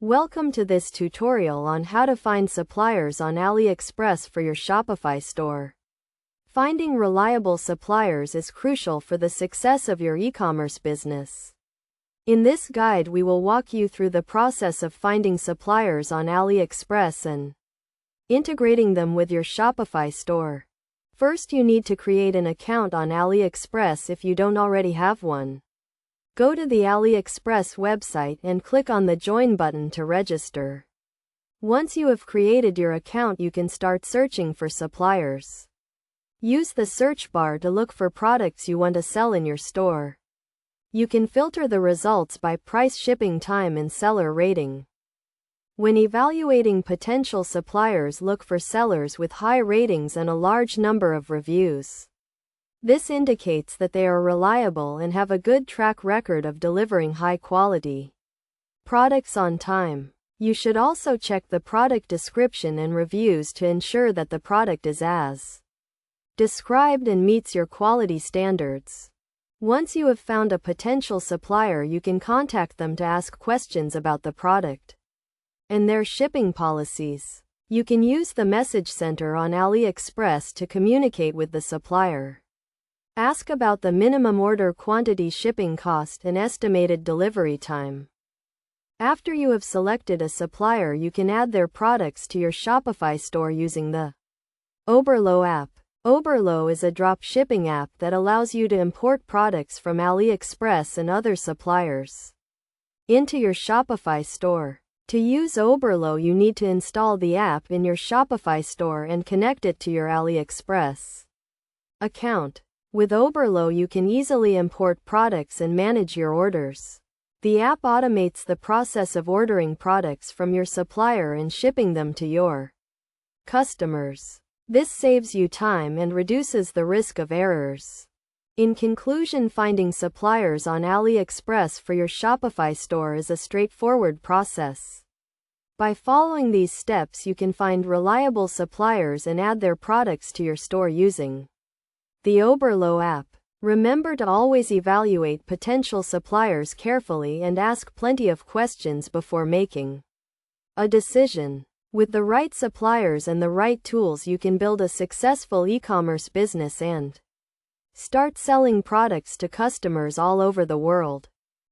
Welcome to this tutorial on how to find suppliers on AliExpress for your Shopify store. Finding reliable suppliers is crucial for the success of your e-commerce business. In this guide, we will walk you through the process of finding suppliers on AliExpress and integrating them with your Shopify store. First, you need to create an account on AliExpress if you don't already have one. Go to the Aliexpress website and click on the Join button to register. Once you have created your account, you can start searching for suppliers. Use the search bar to look for products you want to sell in your store. You can filter the results by price, shipping time, and seller rating. When evaluating potential suppliers, look for sellers with high ratings and a large number of reviews. This indicates that they are reliable and have a good track record of delivering high quality products on time. You should also check the product description and reviews to ensure that the product is as described and meets your quality standards. Once you have found a potential supplier, you can contact them to ask questions about the product and their shipping policies. You can use the message center on AliExpress to communicate with the supplier. Ask about the minimum order quantity, shipping cost, and estimated delivery time. After you have selected a supplier, you can add their products to your Shopify store using the Oberlo app. Oberlo is a drop shipping app that allows you to import products from AliExpress and other suppliers into your Shopify store. To use Oberlo, you need to install the app in your Shopify store and connect it to your AliExpress account. With Oberlo, you can easily import products and manage your orders. The app automates the process of ordering products from your supplier and shipping them to your customers. This saves you time and reduces the risk of errors. In conclusion, finding suppliers on AliExpress for your Shopify store is a straightforward process. By following these steps, you can find reliable suppliers and add their products to your store using the Oberlo app. Remember to always evaluate potential suppliers carefully and ask plenty of questions before making a decision. With the right suppliers and the right tools, you can build a successful e-commerce business and start selling products to customers all over the world.